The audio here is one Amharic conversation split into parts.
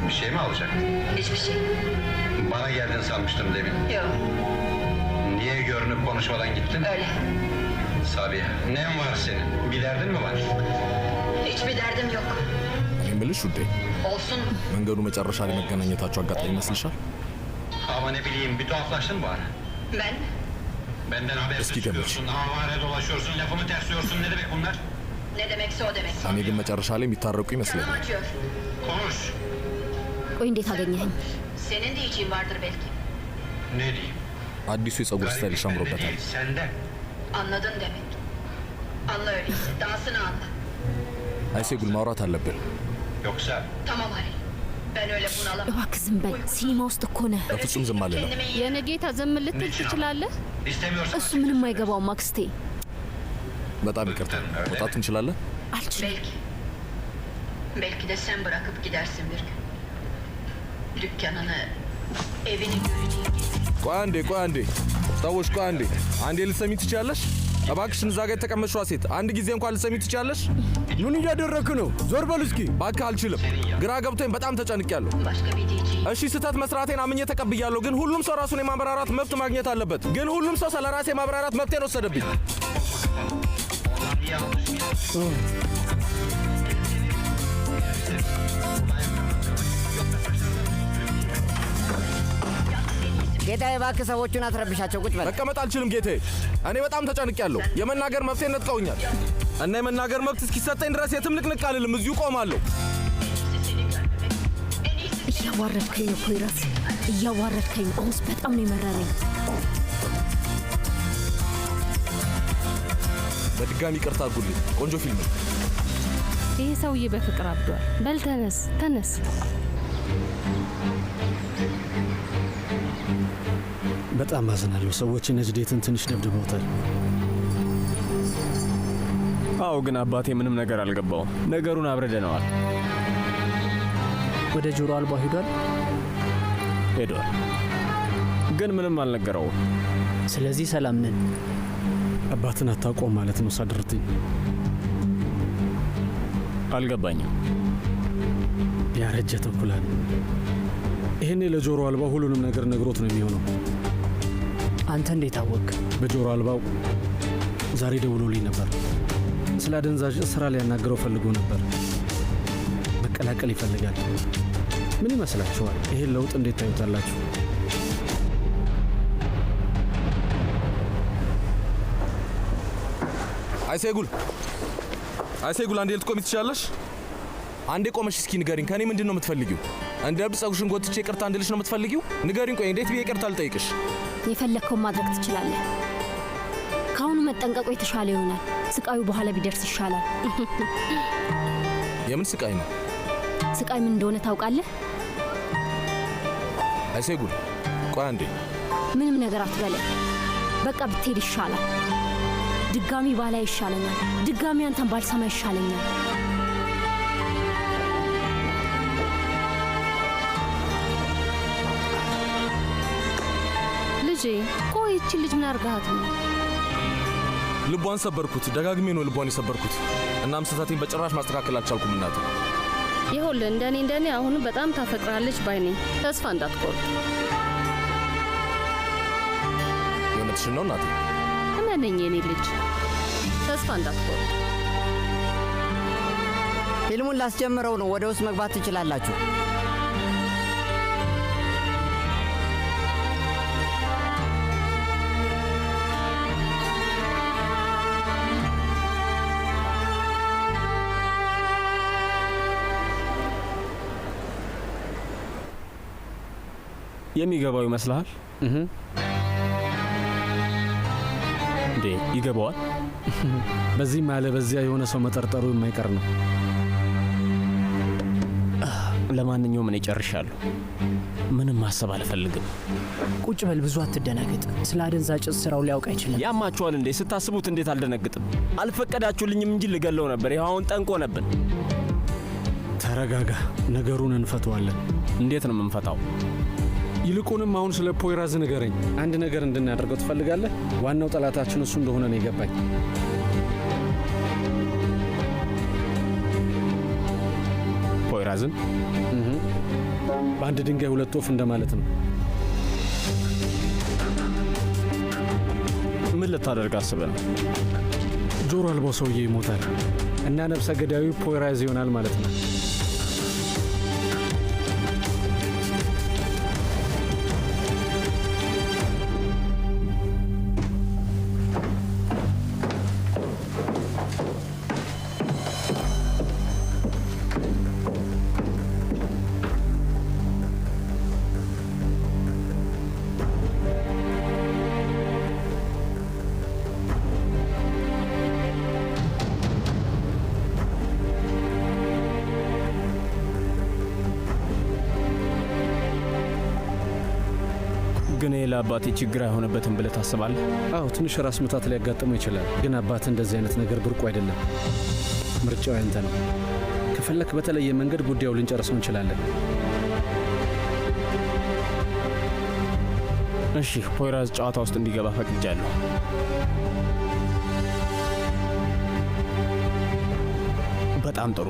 Bir şey mi alacak? Hiçbir şey. Bana geldin sanmıştım demin. Yok. Niye görünüp konuşmadan gittin? Öyle. Sabiha, ne var senin? Bir derdin mi var? Hiçbir derdim yok. የምልሽ ውዴ Olsun. መንገዱ መጨረሻ ላይ መገናኘታችሁ አጋጣሚ ይመስልሻል? Ama ne bileyim, bir tuhaflaştın bu ara. Ben? Benden habersiz Eski gömüş. çıkıyorsun, avare dolaşıyorsun, lafımı tersliyorsun. Ne demek bunlar? Ne demekse o demek. እኔ ግን መጨረሻ ላይ የሚታረቁ Canım ይመስለኛል። acıyor. Konuş. ቆይ እንዴት አገኘኸኝ? Senin de için vardır belki. Ne diyeyim? አዲሱ የጸጉር ስታይልሽ Gariplik bende አምሮበታል። değil, sende. Anladın demek. Anla öyleyse. Dansını anla. አይሴጉል ማውራት አለብን። Yoksa Tamam Halil. Ben öyle bunalamam. እባክህ ዝም በል። ሲኒማ ውስጥ እኮ ነህ። በፍጹም ዝም አልልም። Kendime iyi- የኔ ጌታ ዝም ልትል ትችላለህ? istemiyorsan... እሱ ምንም አይገባውም አክስቴ። በጣም ይቅርታ። መውጣት እንችላለን? አልችልም። Belki. Belki de sen bırakıp gidersin bir gün. Dükkanını, evini göreceğim. ቆይ አንዴ ሰዎች ቆይ አንዴ ልትሰሚ ትችያለሽ? እባክሽን እዛ ጋር የተቀመጥሽዋ ሴት አንድ ጊዜ እንኳን ልትሰሚ ትችያለሽ? ምን እያደረክ ነው? ዞር በል እስኪ። እባክህ አልችልም። ግራ ገብቶኝ በጣም ተጨንቄያለሁ። Başka bir diyeceğim. እሺ ስህተት መስራቴን አምኜ ተቀብያለሁ፣ ግን ሁሉም ሰው ራሱን የማብራራት መብት ማግኘት አለበት። ግን ሁሉም ሰው ስለ ራሴ የማብራራት መብቴን ወሰደብኝ። ጌታዬ እባክህ ሰዎቹን አትረብሻቸው፣ ቁጭ በል። መቀመጥ አልችልም ጌታዬ። እኔ በጣም ተጨንቄያለሁ። የመናገር መብቴን ነጥቀውኛል እና የመናገር መብት እስኪሰጠኝ ድረስ የትም ንቅንቅ አልልም። እዚሁ ቆማለሁ። እያዋረድከኝ ነው ፖይራስ፣ እያዋረድከኝ ነው። አሁንስ በጣም ነው የመረረኝ። በድጋሚ ይቅርታ አድርጉልኝ። ቆንጆ ፊልም ነው። ይህ ሰውዬ በፍቅር አብዷል። በል ተነስ ተነስ። በጣም አዝናለሁ። ሰዎች ነጅዴትን ትንሽ ደብድበውታል። አዎ፣ ግን አባቴ ምንም ነገር አልገባውም። ነገሩን አብረደነዋል። ወደ ጆሮ አልባ ሄዷል። ግን ምንም አልነገረውም። ስለዚህ ሰላም ነን። አባትን አታውቀውም ማለት ነው ሳድርትኝ? አልገባኝም። ያረጀ ተኩላ ነው። ይሄኔ ለጆሮ አልባ ሁሉንም ነገር ነግሮት ነው የሚሆነው። አንተ እንዴት አወቅ? በጆሮ አልባው ዛሬ ደውሎልኝ ነበር። ስለ አደንዛዥ ስራ ሊያናግረው ፈልጎ ነበር። መቀላቀል ይፈልጋል። ምን ይመስላችኋል? ይሄን ለውጥ እንዴት ታዩታላችሁ? አይሴጉል አንዴ ልትቆሚ ትችላለሽ? አንዴ ቆመሽ እስኪ ንገሪኝ። ከኔ ምንድን ነው የምትፈልጊው? እንደ እብድ ጸጉርሽን ጎትቼ ይቅርታ እንድልሽ ነው የምትፈልጊው? ንገሪኝ። ቆይ እንዴት ብዬ ይቅርታ ልጠይቅሽ? የፈለግከውን ማድረግ ትችላለህ። ከአሁኑ መጠንቀቁ የተሻለ ይሆናል። ስቃዩ በኋላ ቢደርስ ይሻላል። የምን ስቃይ ነው? ስቃይ ምን እንደሆነ ታውቃለህ? አይሴጉል ቆይ አንዴ። ምንም ነገር አትበለኝ። በቃ ብትሄድ ይሻላል። ድጋሚ ባላ ይሻለኛል። ድጋሚ አንተን ባልሰማ ይሻለኛል። ልጄ ቆይ እቺ ልጅ ምን አርጋት ነው? ልቧን ሰበርኩት። ደጋግሜ ነው ልቧን የሰበርኩት። እናም ስህተቴን በጭራሽ ማስተካከል አልቻልኩም። እናት ይኸውልህ እንደኔ አሁን በጣም ታፈቅራለች ባይ ነኝ። ተስፋ እንዳትቆርጥ። የእውነትሽን ነው እናቴ? እመነኝ የኔ ልጅ፣ ተስፋ እንዳትቆርጥ። ፊልሙን ላስጀምረው ነው። ወደ ውስጥ መግባት ትችላላችሁ። የሚገባው ይመስልሃል? እንዴ ይገባዋል? በዚህ ማለ በዚያ የሆነ ሰው መጠርጠሩ የማይቀር ነው። ለማንኛውም እኔ ጨርሻለሁ። ምንም ማሰብ አልፈልግም። ቁጭ በል፣ ብዙ አትደናገጥ። ስለ አደንዛዥ ስራው ሊያውቅ አይችልም። ያማችኋል እንዴ? ስታስቡት እንዴት አልደነግጥም? አልፈቀዳችሁልኝም እንጂ ልገለው ነበር። ይኸው አሁን ጠንቆ ነበር። ተረጋጋ፣ ነገሩን እንፈተዋለን። እንዴት ነው የምንፈታው? ይልቁንም አሁን ስለ ፖይራዝ ንገረኝ። አንድ ነገር እንድናደርገው ትፈልጋለህ? ዋናው ጠላታችን እሱ እንደሆነ ነው የገባኝ። ፖይራዝን በአንድ ድንጋይ ሁለት ወፍ እንደማለት ነው። ምን ልታደርግ አስበህ ነው? ጆሮ አልባው ሰውዬ ይሞታል እና ነፍሰ ገዳዩ ፖይራዝ ይሆናል ማለት ነው። ግን ለአባቴ ችግር አይሆንበትም ብለህ ታስባለህ? አዎ ትንሽ ራስ ምታት ሊያጋጥመው ይችላል። ግን አባት እንደዚህ አይነት ነገር ብርቁ አይደለም። ምርጫው ያንተ ነው። ከፈለክ በተለየ መንገድ ጉዳዩ ልንጨርሰው እንችላለን። እሺ፣ ፖይራዝ ጨዋታ ውስጥ እንዲገባ ፈቅጃለሁ። በጣም ጥሩ።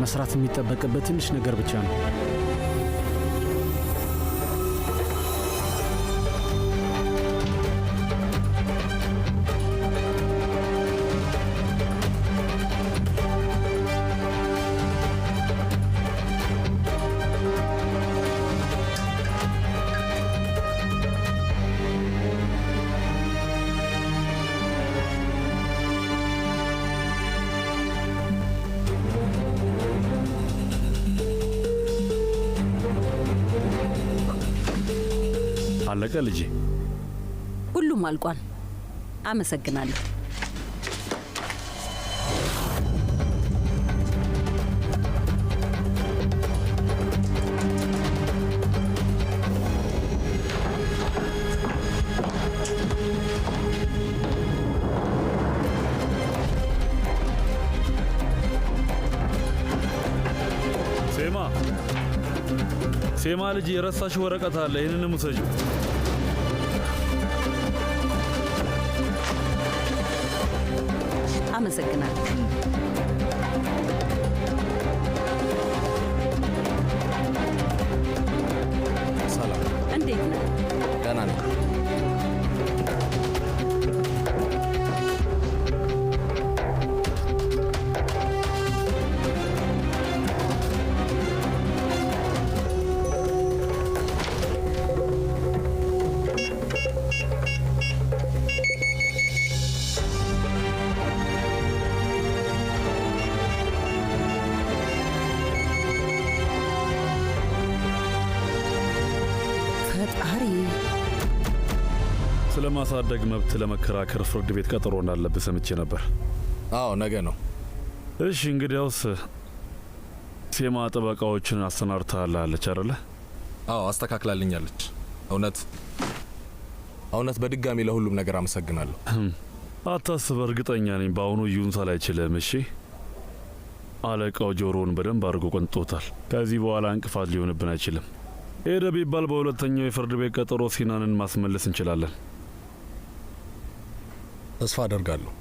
መስራት የሚጠበቅበት ትንሽ ነገር ብቻ ነው። አለቀ ልጄ? ሁሉም አልቋል። አመሰግናለሁ። ሴማ ልጅ የረሳሽ ወረቀት አለ። ይህንንም ውሰጂው። አመሰግናለሁ። ሰላም፣ እንዴት ነህ? ደህና ነኝ። ስለማሳደግ መብት ለመከራከር ፍርድ ቤት ቀጠሮ እንዳለብህ ሰምቼ ነበር። አዎ ነገ ነው። እሺ እንግዲያውስ ሴማ ጠበቃዎችን አሰናድታለች አይደለ? አዎ አስተካክላልኛለች። እውነት በድጋሚ ለሁሉም ነገር አመሰግናለሁ። አታስብ፣ እርግጠኛ ነኝ በአሁኑ ዩንሳ ላይ አይችልም። እሺ አለቃው ጆሮውን በደንብ አድርጎ ቆንጦታል። ከዚህ በኋላ እንቅፋት ሊሆንብን አይችልም። ሄደ ቢባል በሁለተኛው የፍርድ ቤት ቀጠሮ ሲናንን ማስመለስ እንችላለን። ተስፋ አደርጋለሁ።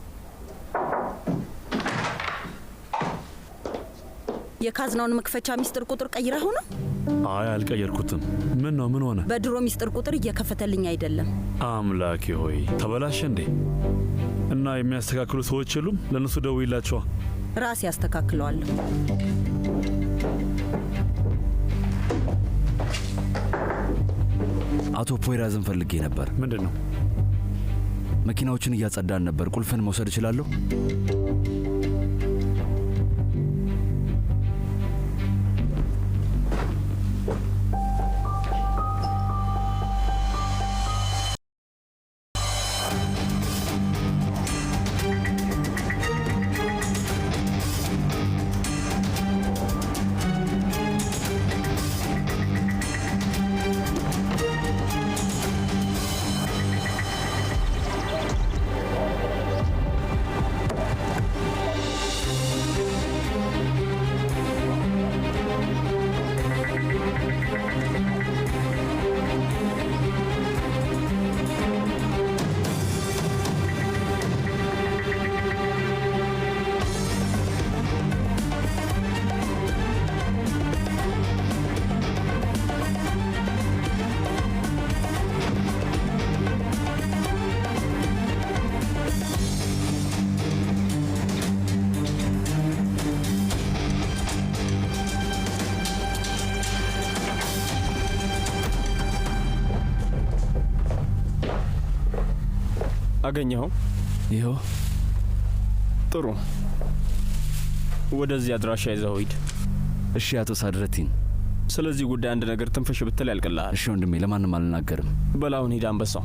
የካዝናውን መክፈቻ ሚስጥር ቁጥር ቀይረህ ነው? አይ አልቀየርኩትም። ምን ነው? ምን ሆነ? በድሮ ሚስጥር ቁጥር እየከፈተልኝ አይደለም። አምላኬ ሆይ ተበላሸ እንዴ? እና የሚያስተካክሉ ሰዎች የሉም? ለነሱ ደውይላቸዋ። ራሴ ያስተካክለዋለሁ። አቶ ፖይራዝን ፈልጌ ነበር። ምንድን ነው? መኪናዎችን እያጸዳን ነበር። ቁልፍን መውሰድ እችላለሁ? አገኘኸው? ይኸው። ጥሩ። ወደዚህ አድራሻ ይዘኸው ሂድ። እሺ አቶ ሳድረቲን፣ ስለዚህ ጉዳይ አንድ ነገር ትንፍሽ ብትል ያልቅልሃል። እሺ ወንድሜ፣ ለማንም አልናገርም። በላውን ሂድ አንበሳው።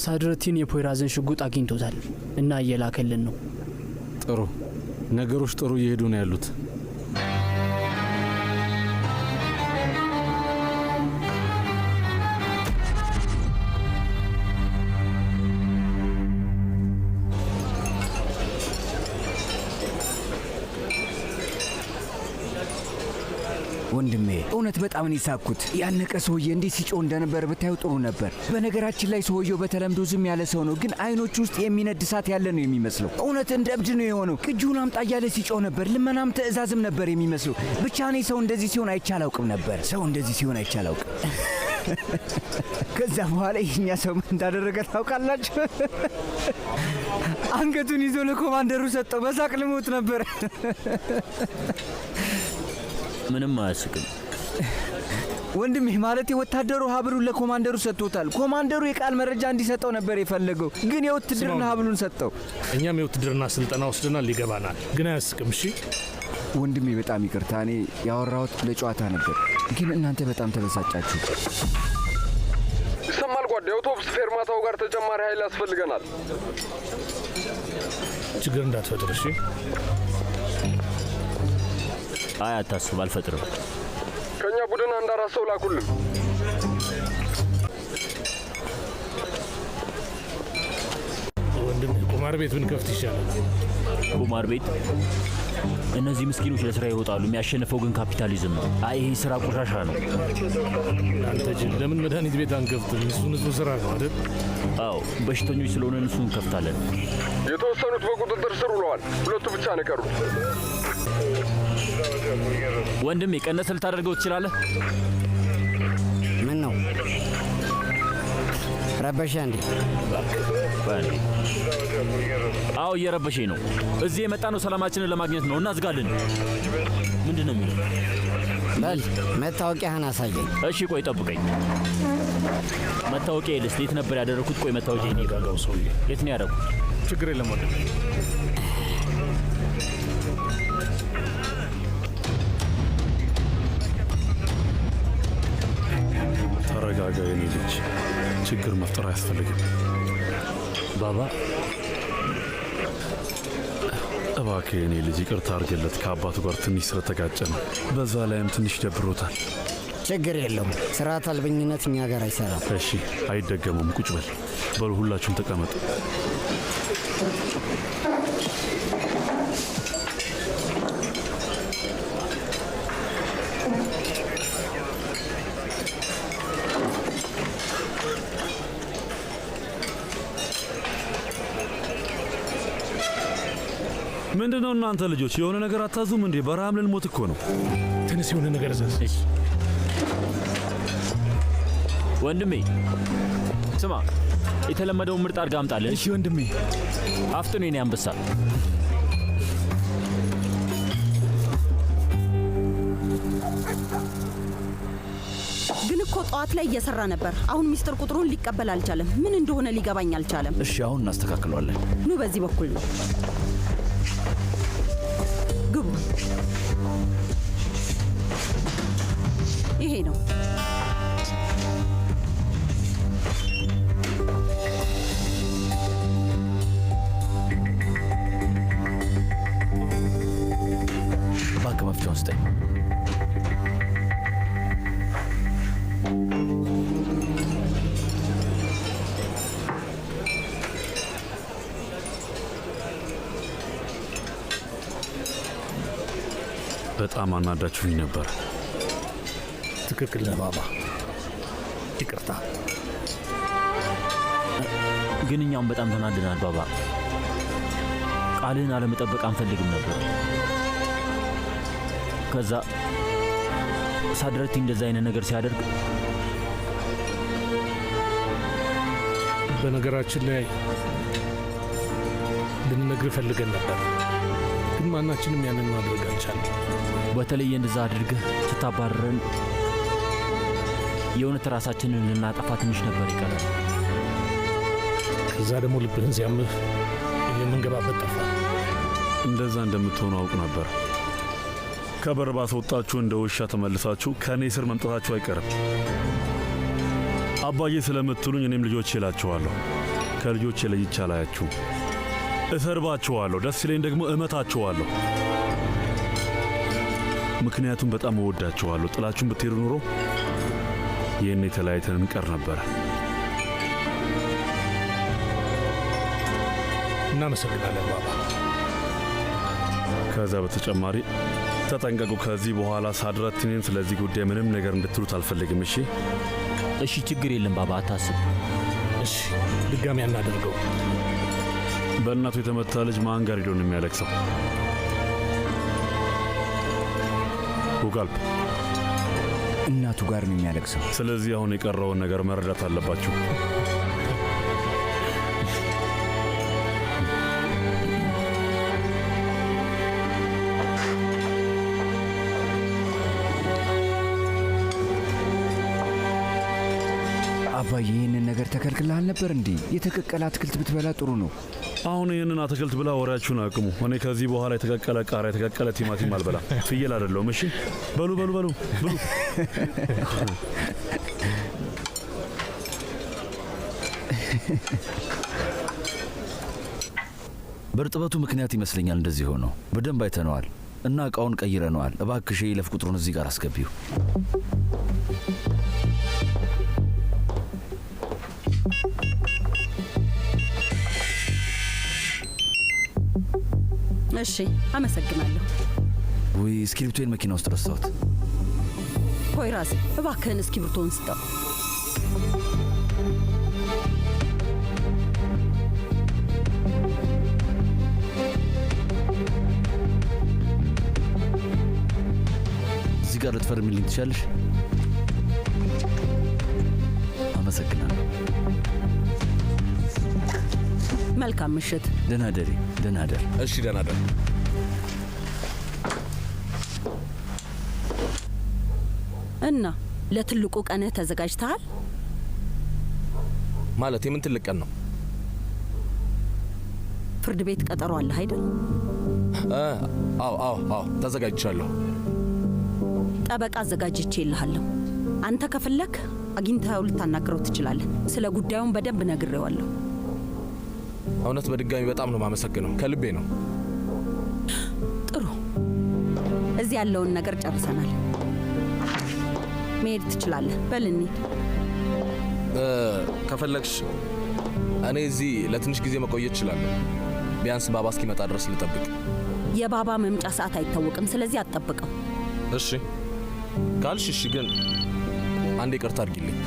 ሳድረቲን የፖይራዝን ሽጉጥ አግኝቶታል እና እየላከልን ነው። ጥሩ ነገሮች ጥሩ እየሄዱ ነው ያሉት። ወንድሜ እውነት በጣም ነው የሳኩት። ያነቀ ሰውዬ እንዴት ሲጮህ እንደነበር ብታዩ ጥሩ ነበር። በነገራችን ላይ ሰውየው በተለምዶ ዝም ያለ ሰው ነው፣ ግን አይኖቹ ውስጥ የሚነድ እሳት ያለ ነው የሚመስለው። እውነት እንደ እብድ ነው የሆነው። ቅጂውን አምጣ እያለ ሲጮህ ነበር። ልመናም ትዕዛዝም ነበር የሚመስለው። ብቻ እኔ ሰው እንደዚህ ሲሆን አይቼ አላውቅም ነበር። ሰው እንደዚህ ሲሆን አይቼ አላውቅም። ከዛ በኋላ ይህኛ ሰው ምን እንዳደረገ ታውቃላችሁ? አንገቱን ይዞ ለኮማንደሩ ሰጠው። በሳቅ ልሞት ነበር። ምንም አያስቅም ወንድሜ። ማለት ወታደሩ ሀብሉን ለኮማንደሩ ሰጥቶታል። ኮማንደሩ የቃል መረጃ እንዲሰጠው ነበር የፈለገው፣ ግን የውትድርና ሀብሉን ሰጠው። እኛም የውትድርና ስልጠና ወስደናል፣ ይገባናል። ግን አያስቅም። እሺ ወንድሜ በጣም ይቅርታ። እኔ ያወራሁት ለጨዋታ ነበር፣ ግን እናንተ በጣም ተበሳጫችሁ። ይሰማል ጓዴ። አውቶቡስ ፌርማታው ጋር ተጨማሪ ኃይል ያስፈልገናል። ችግር እንዳትፈጥር እሺ። አይ አታስብ፣ አልፈጥርም። ከኛ ቡድን አንድ 4 ሰው ላኩልን። ወንድም ቁማር ቤት ብንከፍት ይሻላል። ቁማር ቤት? እነዚህ ምስኪኖች ለስራ ይወጣሉ፣ የሚያሸንፈው ግን ካፒታሊዝም ነው። አይ ይሄ ስራ ቆሻሻ ነው። አንተ ጅል፣ ለምን መድኃኒት ቤት አንከፍትም? እሱ ንጹህ ስራ ነው አይደል? አዎ በሽተኞች ስለሆነ እሱን እንከፍታለን። የተወሰኑት በቁጥጥር ስር ውለዋል። 2 ብቻ ነው የቀሩት። ወንድሜ ቀነስ ልታደርገው ትችላለህ? ምን ነው ረበሻ እንዴ? አዎ እየረበሸኝ ነው። እዚህ የመጣ ነው ሰላማችንን ለማግኘት ነው። እናዝጋለን። ምንድን ነው የሚለው? በል መታወቂያህን አሳየኝ። እሺ ቆይ ጠብቀኝ። መታወቂያ የለስ የት ነበር ያደረኩት? ቆይ መታወቂያ ይጋጋው ሰውዬ የት ነው ያደረኩት? ችግር የለም ወንድሜ። ተረጋጋ የኔ ልጅ፣ ችግር መፍጠር አያስፈልግም። ባባ እባክህ የኔ ልጅ ይቅርታ አድርገለት። ከአባቱ ጋር ትንሽ ስለተጋጨ ነው። በዛ ላይም ትንሽ ደብሮታል። ችግር የለውም። ስርዓት አልበኝነት እኛ ጋር አይሰራም። እሺ አይደገሙም። ቁጭ በል። በሉ ሁላችሁም ተቀመጡ። ምንድነው እናንተ ልጆች የሆነ ነገር አታዙም እንዴ? በረሃም ልንሞት እኮ ነው። ትንሽ የሆነ ነገር ዘዝ። ወንድሜ ስማ፣ የተለመደውን ምርጥ አድርጋ አምጣለን። እሺ ወንድሜ። አፍጥኑ የኔ አንበሳ። ግን እኮ ጠዋት ላይ እየሰራ ነበር። አሁን ሚስጥር ቁጥሩን ሊቀበል አልቻለም። ምን እንደሆነ ሊገባኝ አልቻለም። እሺ አሁን እናስተካክለዋለን። ኑ በዚህ በኩል ነው። ግቡ። ይሄ ነው። እባክህ መፍቻውን ስጠኝ። በጣም አናዳችሁኝ ነበር። ትክክል ነህ ባባ፣ ይቅርታ። ግን እኛም በጣም ተናደናል ባባ። ቃልን አለመጠበቅ አንፈልግም ነበር። ከዛ ሳድረቲ እንደዛ አይነት ነገር ሲያደርግ በነገራችን ላይ ልንነግር ፈልገን ነበር፣ ግን ማናችንም ያንን ማድረግ አልቻለም። በተለይ እንደዛ አድርገህ ስታባረረን የእውነት ራሳችንን ልናጠፋ ትንሽ ነበር ይቀራል። ከዛ ደግሞ ልብህን ሲያምህ የምንገባበት ጠፋ። እንደዛ እንደምትሆኑ አውቅ ነበር። ከበር ባስወጣችሁ እንደ ውሻ ተመልሳችሁ ከእኔ ስር መምጣታችሁ አይቀርም። አባዬ ስለምትሉኝ እኔም ልጆቼ እላችኋለሁ። ከልጆቼ ለይቼ አላያችሁም። እሰርባችኋለሁ፣ ደስ ሲለኝ ደግሞ እመታችኋለሁ። ምክንያቱም በጣም እወዳችኋለሁ። ጥላችሁን ብትሄዱ ኑሮ ይህን የተለያይተን እንቀር ነበረ። እናመሰግናለን ባባ። ከዛ በተጨማሪ ተጠንቀቁ። ከዚህ በኋላ ሳድራቲንን ስለዚህ ጉዳይ ምንም ነገር እንድትሉት አልፈልግም። እሺ? እሺ፣ ችግር የለም ባባ፣ አታስብ። እሺ፣ ድጋሚ አናደርገው። በእናቱ የተመታ ልጅ ማን ጋር ሄዶ ነው የሚያለቅሰው? ጉጋልፕ እናቱ ጋር ነው የሚያለቅሰው። ስለዚህ አሁን የቀረውን ነገር መረዳት አለባችሁ። አባዬ ይህንን ነገር ተከልክለሃል ነበር እንዴ? የተቀቀለ አትክልት ብትበላ ጥሩ ነው። አሁን ይህንን አትክልት ብላ ወሬያችሁን አቁሙ። እኔ ከዚህ በኋላ የተቀቀለ ቃሪያ፣ የተቀቀለ ቲማቲም አልበላም። ፍየል አይደለሁም። እሺ በሉ በሉ በሉ ብሉ። በእርጥበቱ ምክንያት ይመስለኛል እንደዚህ ሆነው። በደንብ አይተነዋል እና እቃውን ቀይረነዋል። እባክሽ የይለፍ ቁጥሩን እዚህ ጋር አስገቢው። እሺ፣ አመሰግናለሁ። ውይ እስክሪብቶን መኪና ውስጥ ረሳሁት። ፖይራዝ እባክህን እስክሪብቶን ስጠው። እዚህ ጋር ልትፈርሚልኝ ትችላለሽ? አመሰግናለሁ። መልካም ምሽት። ደህና ደሪ። ደህና ደር። እሺ፣ ደህና ደር። እና ለትልቁ ቀንህ ተዘጋጅተሃል? ማለት የምን ትልቅ ቀን ነው? ፍርድ ቤት ቀጠሮ አለህ አይደል? አዎ፣ ተዘጋጅቻለሁ። ጠበቃ አዘጋጅቼ ይልሃለሁ። አንተ ከፈለክ አግኝተኸው ልታናግረው ትችላለህ። ስለ ጉዳዩን በደንብ ነግሬዋለሁ። እውነት በድጋሚ በጣም ነው የማመሰግነው፣ ከልቤ ነው። ጥሩ፣ እዚህ ያለውን ነገር ጨርሰናል። መሄድ ትችላለህ። በል እንሂድ። ከፈለግሽ እኔ እዚህ ለትንሽ ጊዜ መቆየት እችላለሁ። ቢያንስ ባባ እስኪመጣ ድረስ ልጠብቅ። የባባ መምጫ ሰዓት አይታወቅም፣ ስለዚህ አትጠብቀው። እሺ ካልሽ እሺ። ግን አንድ ይቅርታ አድርጊልኝ።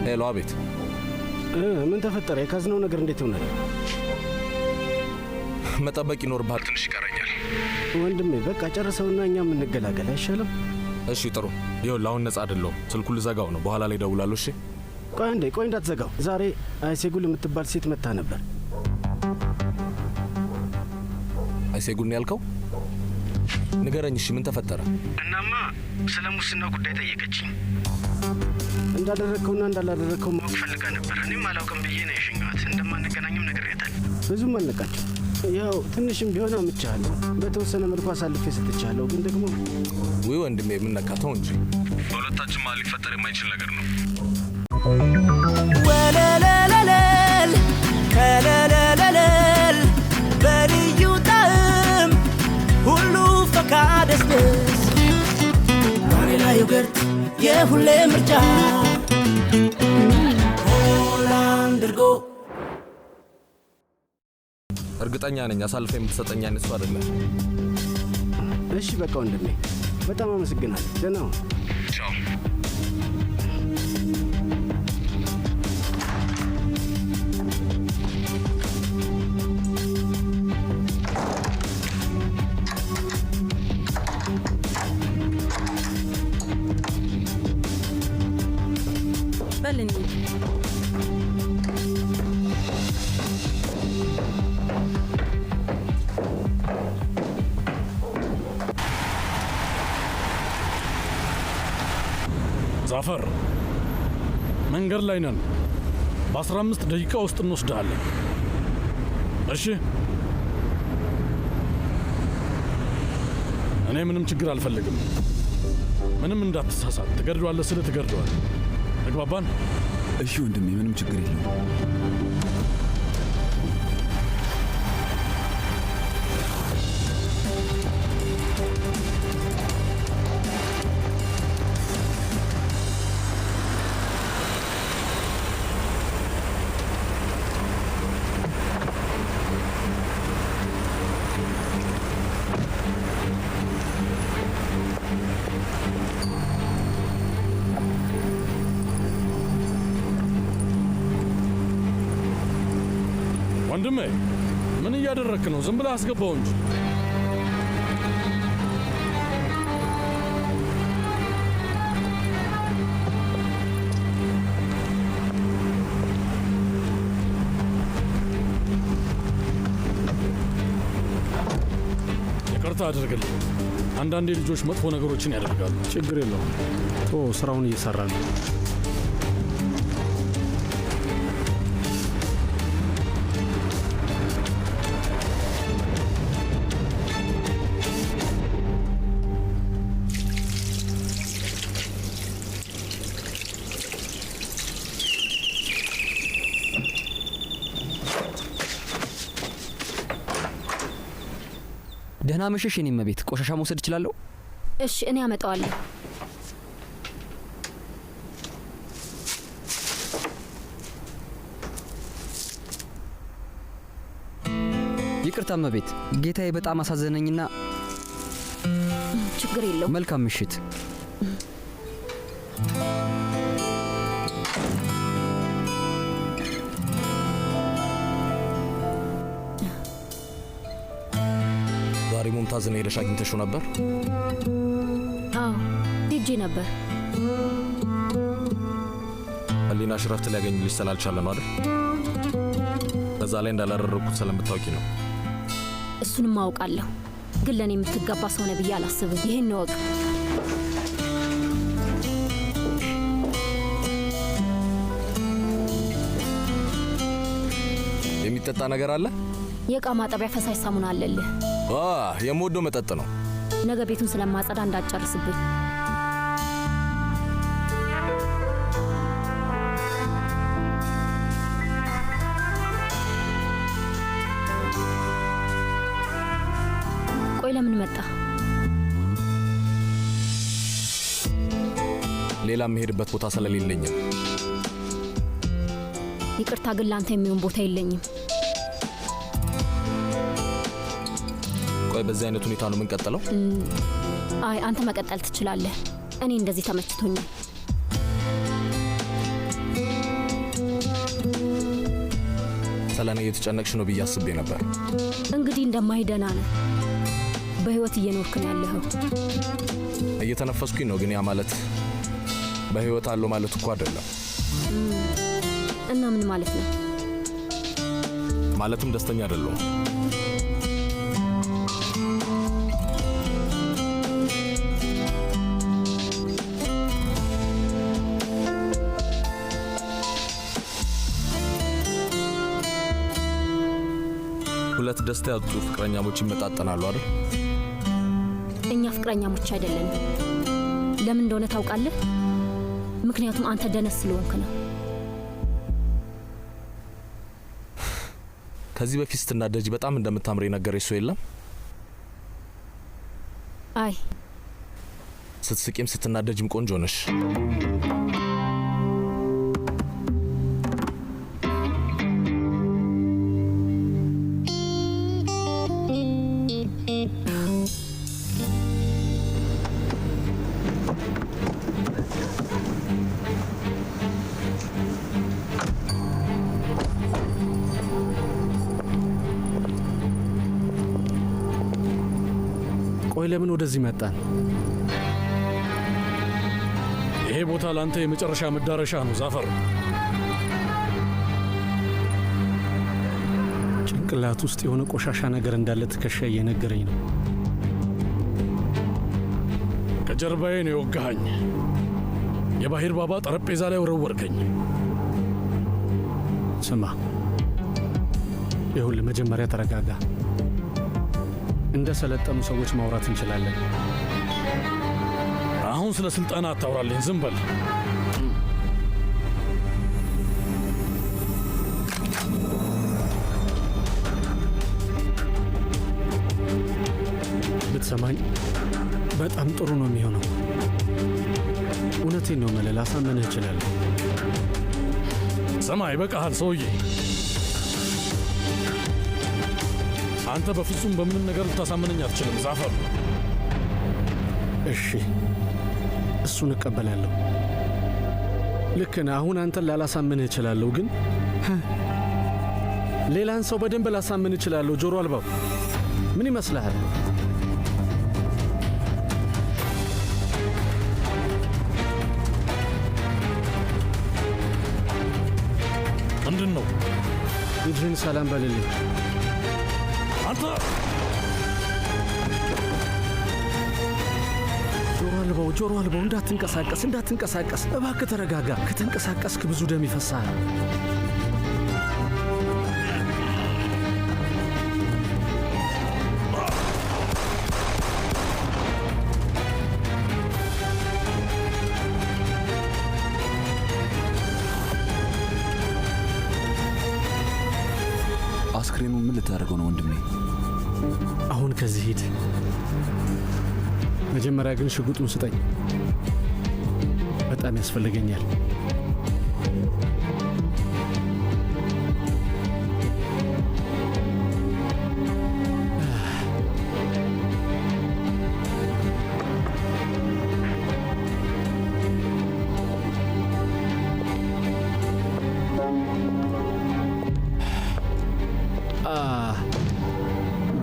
ሄሎ። አቤት። ምን ተፈጠረ? የካዝነው ነገር እንዴት ይሆናል? መጠበቅ ይኖርብሃል። ትንሽ ይቀረኛል ወንድሜ። በቃ ጨርሰውና እኛም እንገላገል አይሻልም? እሺ ጥሩ። ይኸውልህ አሁን ነጻ አይደለሁም። ስልኩን ልዘጋው ነው። በኋላ ላይ እደውላለሁ። እሺ ቆይ እንዳትዘጋው። ዛሬ አይሴጉል የምትባል ሴት መታ ነበር። አይሴጉል ነው ያልከው? ንገረኝ። እሺ ምን ተፈጠረ? እናማ ስለ ሙስና ጉዳይ ጠየቀችኝ። እንዳደረግከውና እንዳላደረግከው ማወቅ ፈልጋ ነበር። እኔም አላውቅም ብዬ ነው የሸኘኋት። እንደማንገናኝም ነግሬያታለሁ። ብዙም አልነቃችም። ያው ትንሽም ቢሆን አምቻለሁ። በተወሰነ መልኩ አሳልፌ ሰጥቻለሁ። ግን ደግሞ ውይ ወንድሜ የምነካተው እንጂ በሁለታችን መሀል ሊፈጠር የማይችል ነገር ነው። ወለለለለል ከለለለለል በልዩ ጣዕም ሁሉ ፈካ ደስደስ ባኔላ ዮገርት የሁሌ ምርጫ ሆላንድ እርጎ። እርግጠኛ ነኝ አሳልፈ የምትሰጠኝ አይነት ሰው አይደለም። እሺ በቃ ወንድሜ በጣም አመሰግናለሁ። ደህና ሁን። ቻው። በል እንሂድ። ዛፈር መንገድ ላይ ነን። በ15 ደቂቃ ውስጥ እንወስድሃለን። እሺ? እኔ ምንም ችግር አልፈልግም። ምንም እንዳትሳሳት። ትገድለዋለህ ስለ ትገድለዋለህ። ተግባባን? እሺ ወንድሜ፣ ምንም ችግር የለም። ወንድሜ ምን እያደረክ ነው? ዝም ብለህ አስገባው እንጂ። ይቅርታ አድርግልኝ። አንዳንዴ ልጆች መጥፎ ነገሮችን ያደርጋሉ። ችግር የለውም። ስራውን እየሰራ ነው። ደህና መሸሽ የኔ እመቤት። ቆሻሻ መውሰድ እችላለሁ? እሺ፣ እኔ አመጣዋለሁ። ይቅርታ እመቤት፣ ጌታዬ በጣም አሳዘነኝና። ችግር የለው። መልካም ምሽት። ዛሬ ሙምታዝን ሄደሽ አግኝተሽው ነበር? አዎ ሄጄ ነበር። ህሊናሽ ረፍት ሊያገኝልሽ ስላልቻለ ነው አይደል? በዛ ላይ እንዳላደረግኩት ስለምታውቂ ነው። እሱንም አውቃለሁ፣ ግን ለእኔ የምትገባ ሰው ነህ ብዬ አላስብም። ይህን እወቅ። የሚጠጣ ነገር አለ? የእቃ ማጠቢያ ፈሳሽ ሳሙና አለልህ። የምወደው መጠጥ ነው። ነገ ቤቱን ስለማጸዳ እንዳትጨርስብኝ። ቆይ ለምን መጣ? ሌላ የምሄድበት ቦታ ስለሌለኝም። ይቅርታ፣ ግን ለአንተ የሚሆን ቦታ የለኝም። ቆይ በዚህ አይነት ሁኔታ ነው የምንቀጥለው? አይ አንተ መቀጠል ትችላለህ። እኔ እንደዚህ ተመችቶኛል። ስለኔ እየተጨነቅሽ ነው ብዬ አስቤ ነበር። እንግዲህ እንደማይደና ነው። በህይወት እየኖርክ ነው ያለኸው። እየተነፈስኩኝ ነው፣ ግን ያ ማለት በህይወት አለው ማለት እኮ አይደለም። እና ምን ማለት ነው? ማለትም ደስተኛ አይደለሁም። ሁለት ደስታ ያጡ ፍቅረኛሞች ይመጣጠናሉ አይደል? እኛ ፍቅረኛሞች አይደለንም። ለምን እንደሆነ ታውቃለህ? ምክንያቱም አንተ ደነስ ስለሆንክ ነው። ከዚህ በፊት ስትናደጂ በጣም እንደምታምሪ ነገረሽ ሰው የለም? አይ ስትስቂም ስትናደጂም ቆንጆ ነሽ። ቆይ ለምን ወደዚህ መጣን? ይሄ ቦታ ላንተ የመጨረሻ መዳረሻ ነው ዛፈር። ጭንቅላት ውስጥ የሆነ ቆሻሻ ነገር እንዳለ ትከሻ እየነገረኝ ነው። ከጀርባዬ ነው የወጋኸኝ። የባሂር ባባ ጠረጴዛ ላይ ወረወርከኝ። ስማ፣ ይሁን መጀመሪያ ተረጋጋ። እንደ ሰለጠኑ ሰዎች ማውራት እንችላለን። አሁን ስለ ስልጣና አታውራልኝ፣ ዝም በል። ብትሰማኝ በጣም ጥሩ ነው የሚሆነው። እውነቴን ነው የምልህ፣ ላሳመንህ እችላለሁ። ስማ፣ ይበቃሃል ሰውዬ። አንተ በፍጹም በምንም ነገር ልታሳምነኝ አትችልም ዛፈር። እሺ፣ እሱን እቀበላለሁ። ልክ ነህ። አሁን አንተን ላላሳምንህ እችላለሁ፣ ግን ሌላን ሰው በደንብ ላሳምን እችላለሁ። ጆሮ አልባው ምን ይመስልሃል? ምንድን ነው? ልጅህን ሰላም በልልኝ። አንተ ጆሮ አልባው እንዳትንቀሳቀስ እባክህ ተረጋጋ። ከተንቀሳቀስክ ብዙ ደም ይፈሳል። አስክሬኑ ምን ልታደርገው ነው ወንድሜ? አሁን ከዚህ ሂድ። መጀመሪያ ግን ሽጉጡን ስጠኝ፣ በጣም ያስፈልገኛል።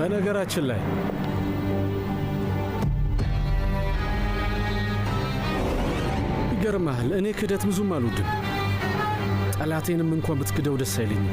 በነገራችን ላይ ይገርምሃል፣ እኔ ክህደት ብዙም አልወድም። ጠላቴንም እንኳን ብትክደው ደስ አይለኝም።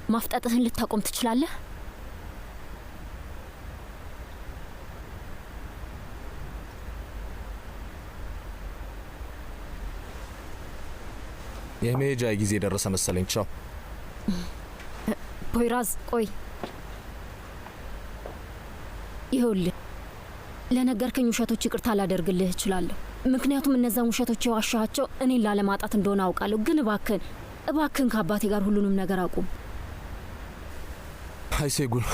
ማፍጣጥህን ልታቆም ትችላለህ? የመሄጃ ጊዜ ደረሰ መሰለኝ። ቻው ፖይራዝ። ቆይ ይኸውልህ፣ ለነገርከኝ ውሸቶች ይቅርታ ላደርግልህ እችላለሁ። ምክንያቱም እነዛን ውሸቶች የዋሻቸው እኔን ላለማጣት እንደሆነ አውቃለሁ። ግን እባክህን ከአባቴ ጋር ሁሉንም ነገር አቁም። አይሴጉል፣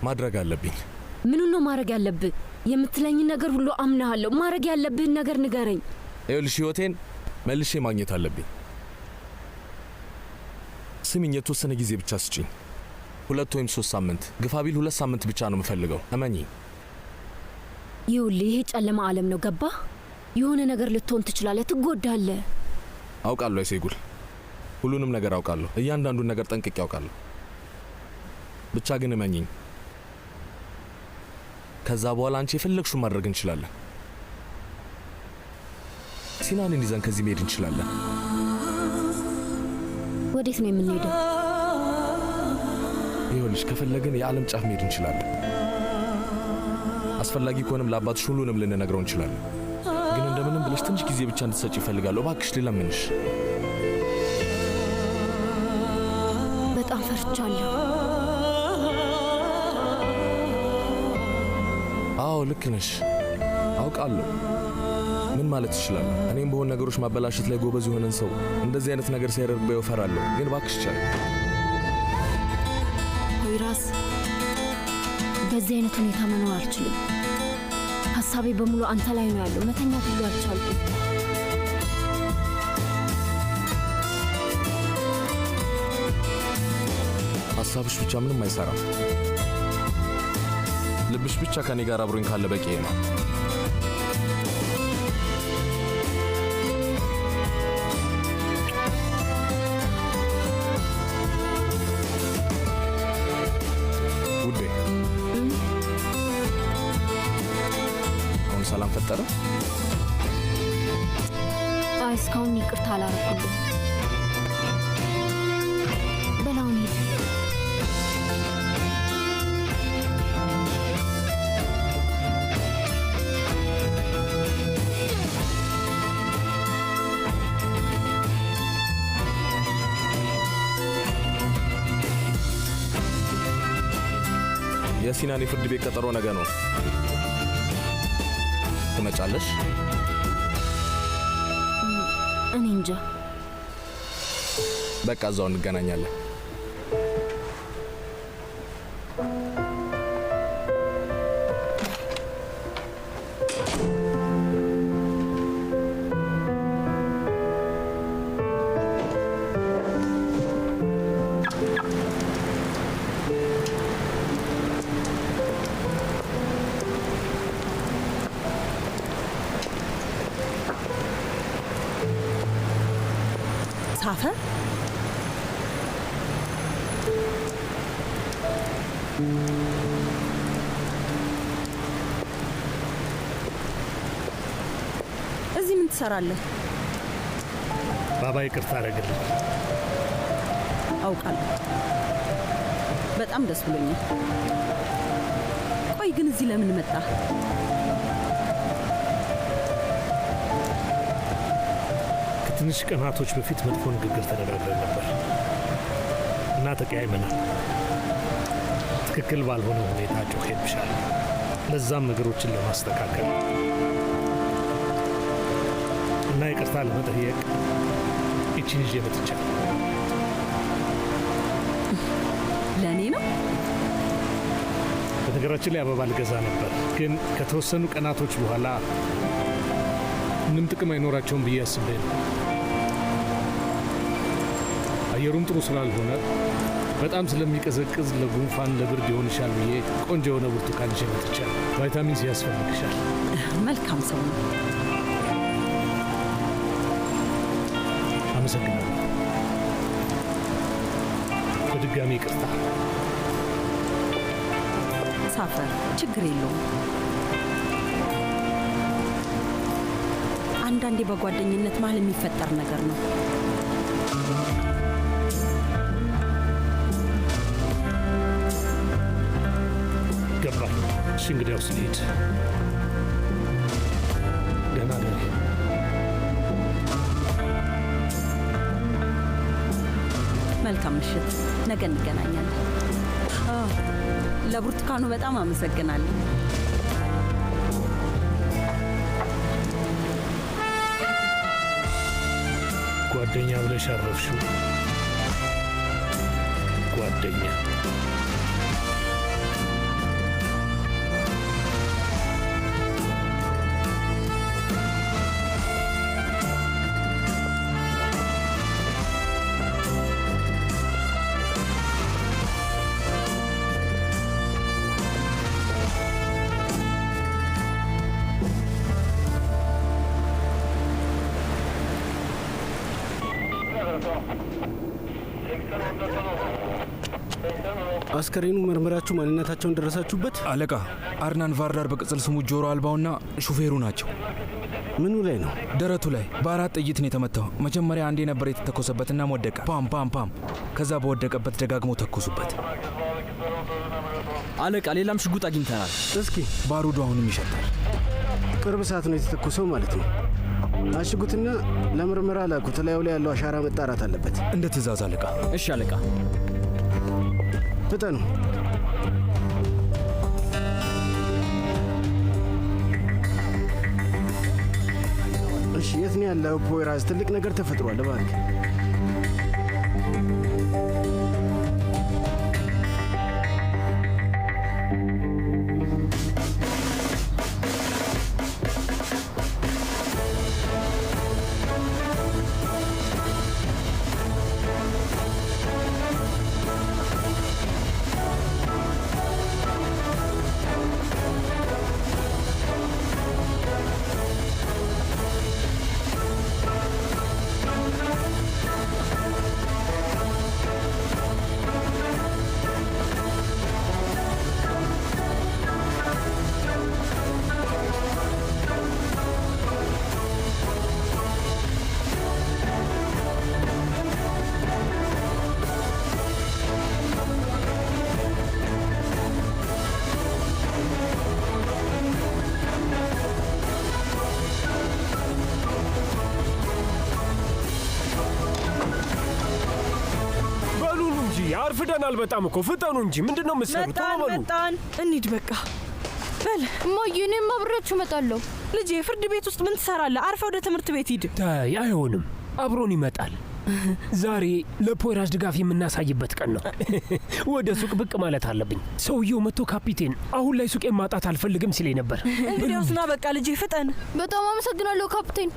ማድረግ አለብኝ። ምኑን ነው ማድረግ ያለብህ? የምትለኝን ነገር ሁሉ አምናለሁ። ማድረግ ያለብህን ነገር ንገረኝ። ይኸውልሽ፣ ህይወቴን መልሼ ማግኘት አለብኝ። ስሚኝ፣ የተወሰነ ጊዜ ብቻ ስጪኝ። 2 ወይም 3 ሳምንት፣ ግፋ ቢል 2 ሳምንት ብቻ ነው የምፈልገው። እመኚ። ይኸውልህ፣ ይሄ ጨለማ ዓለም ነው። ገባህ? የሆነ ነገር ልትሆን ትችላለህ፣ ትጎዳለህ። አውቃለሁ አይሴጉል፣ ሁሉንም ነገር አውቃለሁ። እያንዳንዱን ነገር ጠንቅቄ አውቃለሁ። ብቻ ግን እመኚኝ፣ ከዛ በኋላ አንቺ የፈለግሽውን ማድረግ እንችላለን። ሲናንን ይዘን ከዚህ መሄድ እንችላለን። ወዴት ነው የምንሄደው? ይኸውልሽ፣ ከፈለግን የዓለም ጫፍ መሄድ እንችላለን። አስፈላጊ ከሆነም ለአባትሽ ሁሉንም ልንነግረው እንችላለን። ግን እንደምንም ብለሽ ትንሽ ጊዜ ብቻ እንድትሰጪ ይፈልጋለሁ። እባክሽ ልለምንሽ። በጣም ፈርቻለሁ። አዎ ልክ ነሽ፣ አውቃለሁ። ምን ማለት ይችላል? እኔም በሆነ ነገሮች ማበላሸት ላይ ጎበዝ የሆነን ሰው እንደዚህ አይነት ነገር ሲያደርግ በይፈራለሁ። ግን እባክሽ ይቻላል። ፖይራስ፣ በዚህ አይነት ሁኔታ መኖር አልችልም። ሀሳቤ በሙሉ አንተ ላይ ነው ያለው። መተኛት ሁሉ አልቻልኩም። ሀሳብሽ ብቻ ምንም አይሰራም። ልብሽ ብቻ ከኔ ጋር አብሮኝ ካለ በቂ ነው። ውዴ፣ አሁን ሰላም ፈጠረ? አይ እስካሁን ይቅርታ አላረኩልም። በላውን ሂድ። የሲናን የፍርድ ቤት ቀጠሮ ነገ ነው። ትመጫለሽ? እኔ እንጃ። በቃ እዛው እንገናኛለን። ሳፈር እዚህ ምን ትሰራለህ? ባባ ይቅርታ አደረግልኝ። አውቃለሁ። በጣም ደስ ብሎኛል። ቆይ ግን እዚህ ለምን መጣ? ከትንሽ ቀናቶች በፊት መጥፎ ንግግር ተነጋግረን ነበር እና ተቀያይመናል። ትክክል ባልሆነ ሁኔታ ጮሄብሻለሁ። ለዛም ነገሮችን ለማስተካከል እና ይቅርታ ለመጠየቅ ይቺን ይዤ መጥቻለሁ። ለእኔ ነው? በነገራችን ላይ አበባ ልገዛ ነበር፣ ግን ከተወሰኑ ቀናቶች በኋላ ምንም ጥቅም አይኖራቸውም ብዬ አስቤ ነው። አየሩም ጥሩ ስላልሆነ በጣም ስለሚቀዘቅዝ ለጉንፋን ለብርድ ይሆንሻል ብዬ ቆንጆ የሆነ ብርቱካን ይዤ መጥቻለሁ። ቫይታሚን ሲ ያስፈልግሻል። መልካም ሰው ነው። አመሰግናለሁ። በድጋሚ ይቅርታ። ሳፈር ችግር የለውም። አንዳንዴ በጓደኝነት መሀል የሚፈጠር ነገር ነው። ገባኝ። እሺ እንግዲያውስ ልሂድ። ደህና ደሪ። መልካም ምሽት። ነገ እንገናኛለን። ለብርቱካኑ በጣም አመሰግናለሁ። ጓደኛ ብለሽ አረፍሽው። ጓደኛ አስከሬኑ መርመራችሁ ማንነታቸውን ደረሳችሁበት? አለቃ አርናን ቫርዳር በቅጽል ስሙ ጆሮ አልባውና ሹፌሩ ናቸው። ምኑ ላይ ነው? ደረቱ ላይ በ4 ጥይት ነው የተመታው። መጀመሪያ አንዴ ነበር የተተኮሰበትና ወደቀ። ፓም ፓም ፓም። ከዛ በወደቀበት ደጋግሞ ተኮሱበት። አለቃ ሌላም ሽጉጥ አግኝተናል። እስኪ ባሩዱ አሁንም ይሸታል። ቅርብ ሰዓት ነው የተተኮሰው ማለት ነው። አሽጉትና ለምርመራ ላኩት። ላዩ ላይ ያለው አሻራ መጣራት አለበት። እንደ ትእዛዝ አለቃ። እሺ አለቃ። ፍጠኑ። የት ነው ያለው? ፖይራዝ ትልቅ ነገር ተፈጥሯል። እባክህ አርፍደናል በጣም እኮ። ፍጠኑ እንጂ ምንድነው የምትሰሩት? ቶሎ በሉ። መጣን። እንሂድ በቃ። በል እማዬ፣ እኔም አብሬያችሁ እመጣለሁ። ልጄ ፍርድ ቤት ውስጥ ምን ትሰራለህ? አርፈህ ወደ ትምህርት ቤት ሂድ። ታይ አይሆንም፣ አብሮን ይመጣል። ዛሬ ለፖይራዝ ድጋፍ የምናሳይበት ቀን ነው። ወደ ሱቅ ብቅ ማለት አለብኝ። ሰውየው መጥቶ ካፒቴን አሁን ላይ ሱቄን ማጣት አልፈልግም ሲለኝ ነበር። እንግዲያውስ ና በቃ ልጄ ፍጠን። በጣም አመሰግናለሁ ካፕቴን።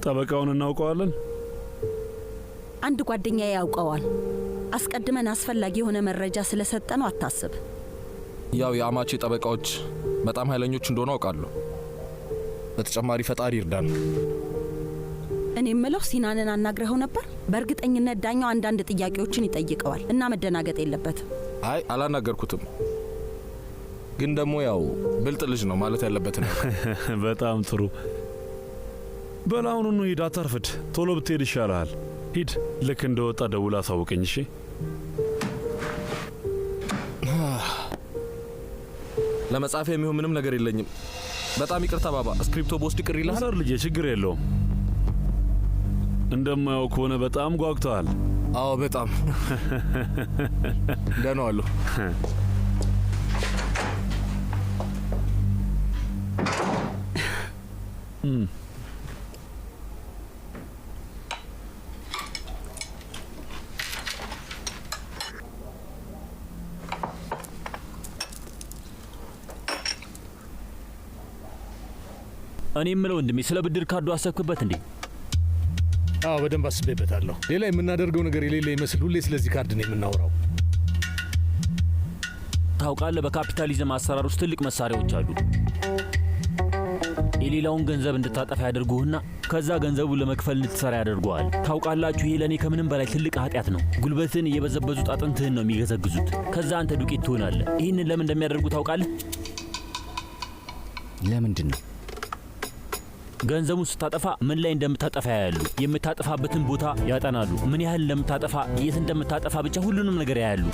ጠበቃውን እናውቀዋለን? አንድ ጓደኛዬ ያውቀዋል። አስቀድመን አስፈላጊ የሆነ መረጃ ስለሰጠነው አታስብ። ያው የአማቼ ጠበቃዎች በጣም ኃይለኞች እንደሆነ አውቃለሁ። በተጨማሪ ፈጣሪ ይርዳን። እኔ የምለው ሲናንን አናግረኸው ነበር? በእርግጠኝነት ዳኛው አንዳንድ ጥያቄዎችን ይጠይቀዋል እና መደናገጥ የለበትም። አይ አላናገርኩትም፣ ግን ደግሞ ያው ብልጥ ልጅ ነው ማለት ያለበት ነው። በጣም ጥሩ። በላውኑ ሂድ፣ አታርፍድ። ቶሎ ብትሄድ ይሻልሃል። ሂድ፣ ልክ እንደወጣ ደውል አሳውቀኝ። እሺ? ለመጻፍ የሚሆን ምንም ነገር የለኝም። በጣም ይቅርታ ባባ። ስክሪፕቶ ቦስድ ቅር ይልሃል? ሰር ልጄ፣ ችግር የለውም። እንደማያው ከሆነ በጣም ጓጉተዋል። አዎ በጣም ደህና ዋሉ። እኔ የምለው ወንድሜ፣ ስለ ብድር ካርዱ አሰብክበት እንዴ? አዎ በደንብ አስቤበታለሁ። ሌላ የምናደርገው ነገር የሌለ ይመስል ሁሌ ስለዚህ ካርድ ነው የምናወራው። ታውቃለህ፣ በካፒታሊዝም አሰራር ውስጥ ትልቅ መሳሪያዎች አሉ። የሌላውን ገንዘብ እንድታጠፋ ያደርጉህና ከዛ ገንዘቡ ለመክፈል እንድትሰራ ያደርጉሃል። ታውቃላችሁ፣ ይሄ ለእኔ ከምንም በላይ ትልቅ ኃጢአት ነው። ጉልበትን እየበዘበዙት አጥንትህን ነው የሚገዘግዙት። ከዛ አንተ ዱቄት ትሆናለህ። ይህንን ለምን እንደሚያደርጉ ታውቃለህ? ለምንድን ነው? ገንዘቡን ስታጠፋ ምን ላይ እንደምታጠፋ ያያሉ። የምታጠፋበትን ቦታ ያጠናሉ። ምን ያህል እንደምታጠፋ፣ የት እንደምታጠፋ፣ ብቻ ሁሉንም ነገር ያያሉ።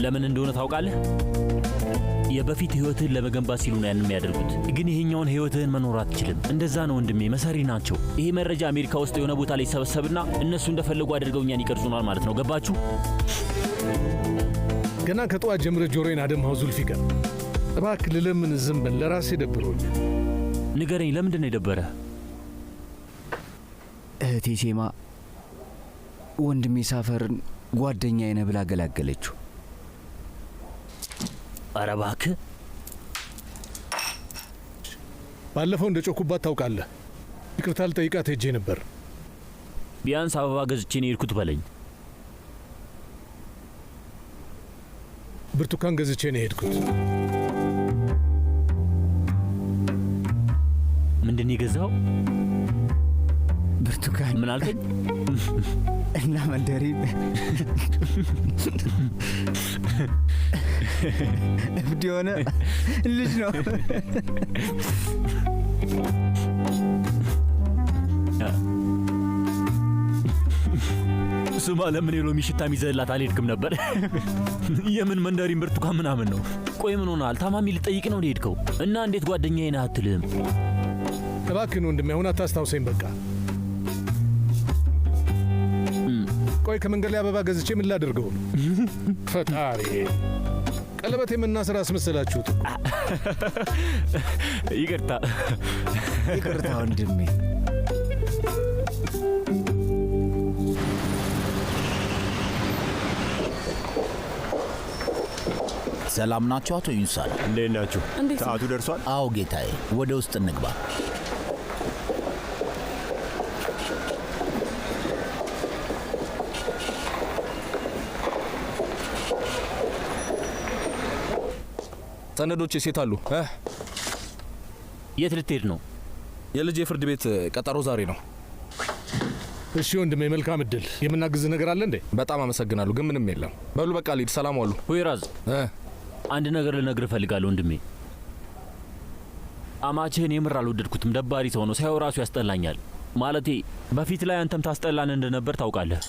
ለምን እንደሆነ ታውቃለህ? የበፊት ህይወትህን ለመገንባት ሲሉ ነው ያንን የሚያደርጉት። ግን ይሄኛውን ህይወትህን መኖር አትችልም። እንደዛ ነው ወንድሜ፣ መሰሪ ናቸው። ይሄ መረጃ አሜሪካ ውስጥ የሆነ ቦታ ላይ ይሰበሰብና እነሱ እንደፈለጉ አድርገው እኛን ይቀርጹናል ማለት ነው። ገባችሁ? ገና ከጠዋት ጀምረ ጆሮዬን አደምሃው ዙልፊቀር። እባክህ ልለምን፣ ዝም በል። ለራሴ ደብሮኛል። ንገረኝ፣ ለምንድን ነው የደበረ? እህቴ ሴማ ወንድሜ ሳፈርን ጓደኛዬ ነህ ብላ ገላገለችው። ኧረ እባክህ። ባለፈው እንደ ጮኩባት ታውቃለህ። ይቅርታ ልጠይቃት ሄጄ ነበር። ቢያንስ አበባ ገዝቼ ነው የሄድኩት በለኝ። ብርቱካን ገዝቼ ነው የሄድኩት። ምንድን ነው የገዛው? ብርቱካን። ምን አልከኝ? እና መንደሪን። እብድ የሆነ ልጅ ነው። ስማ፣ ለምን የሎሚ ሽታ ይዘህላት አልሄድክም ነበር? የምን መንደሪን ብርቱካን ምናምን ነው? ቆይ ምን ሆነሃል? ታማሚ ልጠይቅ ነው የሄድከው? እና እንዴት ጓደኛዬ ነህ አትልህም? እባክህን ወንድሜ፣ አሁን አታስታውሰኝ በቃ። ቆይ ከመንገድ ላይ አበባ ገዝቼ ምን ላደርገው? ፈጣሪ ቀለበት የምናስር አስመሰላችሁት። ይቅርታ ይቅርታ ወንድሜ። ሰላም ናችሁ አቶ ዩንሳል? እንዴት ናችሁ? ሰዓቱ ደርሷል? አዎ ጌታዬ፣ ወደ ውስጥ እንግባ። ሰነዶች የሴት አሉ? የት ልትሄድ ነው? የልጅ የፍርድ ቤት ቀጠሮ ዛሬ ነው። እሺ ወንድሜ፣ መልካም እድል። የምናግዝ ነገር አለ እንዴ? በጣም አመሰግናለሁ፣ ግን ምንም የለም። በሉ በቃ ልሂድ። ሰላም ዋሉ። ፖይራዝ፣ አንድ ነገር ልነግርህ እፈልጋለሁ ወንድሜ። አማችህን የምር አልወደድኩትም። ደባሪ ሰው ነው፣ ሳይው ራሱ ያስጠላኛል። ማለቴ በፊት ላይ አንተም ታስጠላን እንደነበር ታውቃለህ።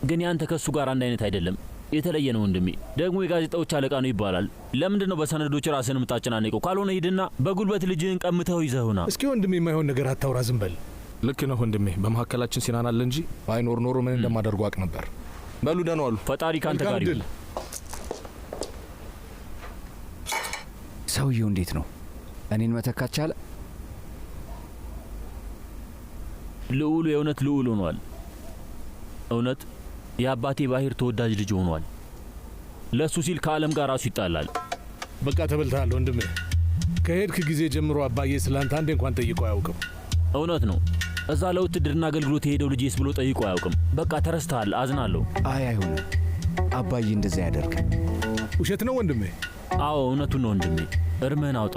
ግን ያንተ ከሱ ጋር አንድ አይነት አይደለም፣ የተለየ ነው ወንድሜ። ደግሞ የጋዜጣዎች አለቃ ነው ይባላል። ለምንድን ነው በሰነዶች ራስን የምታጨናነቀው? ካልሆነ ሂድና በጉልበት ልጅህን ቀምተው ይዘውና። እስኪ ወንድሜ የማይሆን ነገር አታውራ፣ ዝም በል። ልክ ነው ወንድሜ፣ በመካከላችን ሲናን አለ እንጂ ባይኖር ኖሮ ምን እንደማደርጉ አውቅ ነበር። በሉ ደህና ዋሉ። ፈጣሪ ካንተ ጋር ይሁን። ሰውየው እንዴት ነው? እኔን መተካት ቻለ? ልዑሉ የእውነት ልዑል ሆኗል። እውነት የአባቴ ባህር ተወዳጅ ልጅ ሆኗል። ለሱ ሲል ከዓለም ጋር ራሱ ይጣላል። በቃ ተበልተሃል ወንድሜ። ከሄድክ ጊዜ ጀምሮ አባዬ ስላንተ አንዴ እንኳን ጠይቆ አያውቅም። እውነት ነው። እዛ ለውትድርና አገልግሎት የሄደው ልጄስ ብሎ ጠይቆ አያውቅም። በቃ ተረስተሃል። አዝናለሁ። አይ አይሆንም፣ አባዬ እንደዛ ያደርግ። ውሸት ነው ወንድሜ? አዎ እውነቱን ነው ወንድሜ። እርምህን አውጣ።